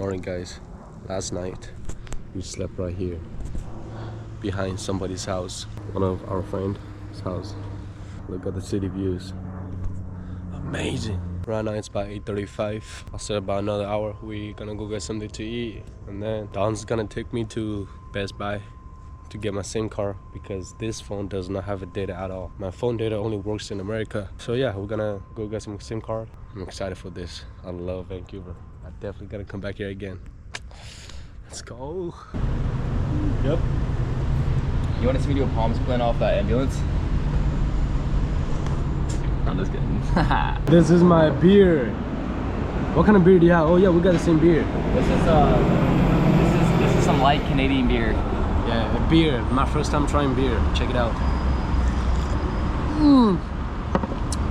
morning, guys. Last night we slept right here behind somebody's house, one of our friend's house. Look at the city views, amazing. Right now it's about 8:35. I said about another hour we're gonna go get something to eat, and then Don's gonna take me to Best Buy to get my SIM card because this phone does not have a data at all. My phone data only works in America. So yeah, we're gonna go get some SIM card. I'm excited for this. I love Vancouver. I definitely gotta come back here again. Let's go. Yep. You want to see me do a palm split off that ambulance? I'm just kidding. This is my beer. What kind of beer do you have? Oh yeah, we got the same beer. This is some light Canadian beer. Yeah, a beer. My first time trying beer. Check it out.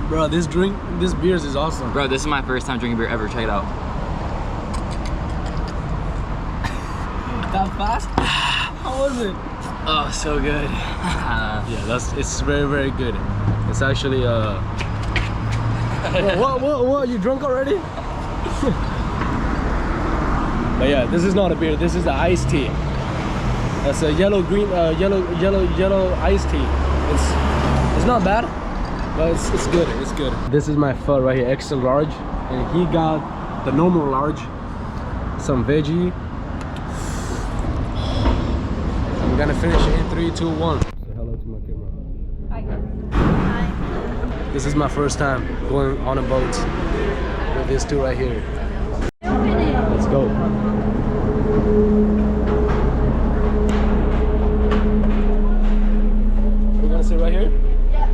Bro, this beer is awesome. Bro, this is my first time drinking beer ever. Check it out. That fast? How was it? Oh, so good. Yeah, it's very, very good. It's actually what? You drunk already? But yeah, this is not a beer. This is the iced tea. That's a yellow iced tea. It's not bad, but it's good. It's good. This is my pho right here, extra large, and he got the normal large, some veggie. I'm gonna finish it in 3, 2, 1. Say hello to my camera. Hi. Hi. This is my first time going on a boat with these two right here. Let's go. We're gonna sit right here? Yeah.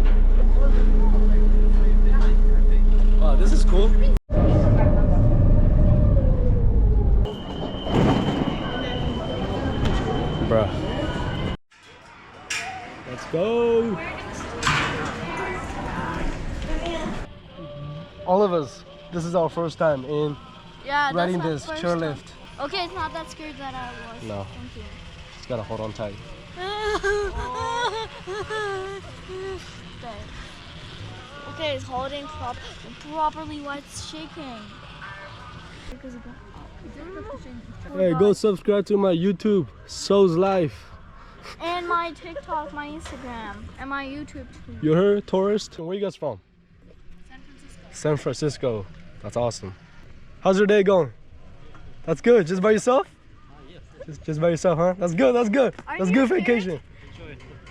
Wow, this is cool. Bruh. Let's go. All of us, this is our first time in riding this chairlift. Okay, it's not that scary that I was. No. Thank you. Just gotta hold on tight. Okay, it's holding properly while it's shaking. Hey, go subscribe to my YouTube, So's Life. And my TikTok, my Instagram, and my YouTube too. You heard, tourist? Where you guys from? San Francisco. San Francisco. That's awesome. How's your day going? That's good. Just by yourself? Just by yourself, huh? That's good. That's good. That's good vacation.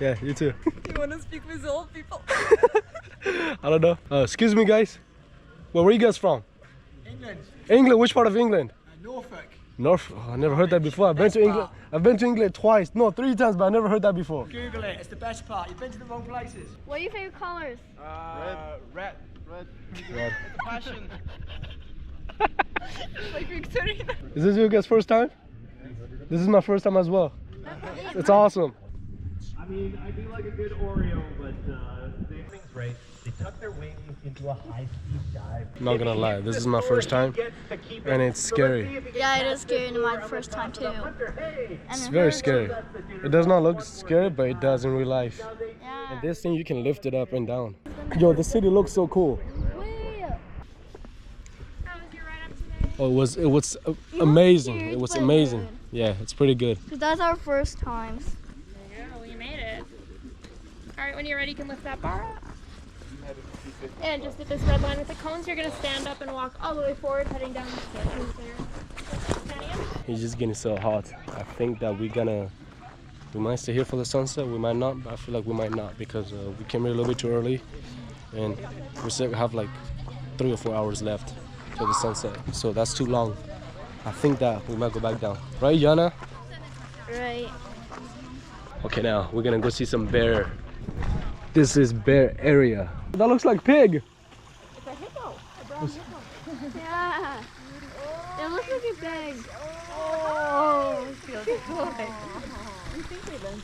Yeah, you too. You want to speak with old people? I don't know. Excuse me, guys. Where are you guys from? England. England. Which part of England? Norfolk. North. Oh, I never heard that before. I've been to England. I've been to England twice. No, 3 times, but I never heard that before. Google it. It's the best part. You've been to the wrong places. What are your favorite colors? Red. Red. Passion. Like Victorina. Is this your guys' first time? This is my first time as well. It's awesome. I mean, I do like a good Oreo, but things right. They tuck their wings into a high-speed dive. Not gonna lie, this is my first time, and it's scary. Yeah, it is scary to my first time too. It's very scary. It does not look scary, but it does in real life. Yeah. And this thing, you can lift it up and down. Yo, the city looks so cool. Oh, it was amazing. It was amazing. Yeah, it's pretty good. Because that's our first times. There you go, you made it. Alright, when you're ready, you can lift that bar up. And just at this red line with the cones, you're going to stand up and walk all the way forward, heading down the stairs there. It's just getting so hot. I think that we might stay here for the sunset. We might not, but I feel like we might not because we came here a little bit too early, and we still have like 3 or 4 hours left till the sunset. So that's too long. I think that we might go back down. Right, Yana? Right. Okay, now we're gonna go see some bear. This is bear area. That looks like pig. It's a hippo. A brown hippo. Yeah. It looks like a bag. Oh, it feels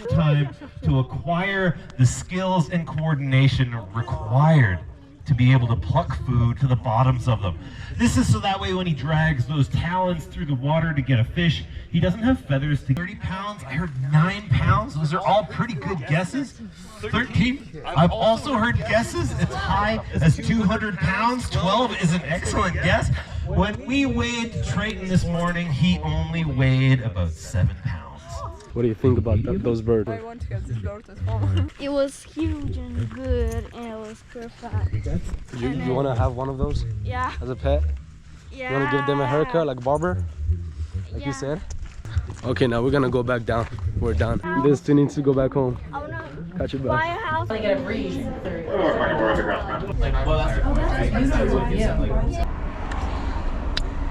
good. Time to acquire the skills and coordination required to be able to pluck food to the bottoms of them. This is so that way when he drags those talons through the water to get a fish, he doesn't have feathers to 30 pounds. I heard 9 pounds. Those are all pretty good guesses. 13. I've also heard guesses as high as 200 pounds. 12 is an excellent guess. When we weighed Triton this morning, he only weighed about 7 pounds. What do you think about those birds? It was huge and good, and it was perfect. You want to have one of those Yeah. as a pet? Yeah. You want to give them a haircut like barber? Like you said? Okay, now we're going to go back down. We're done. This two needs to go back home. I wanna Catch it buy back. a house. Like get a breeze. Like, well, that's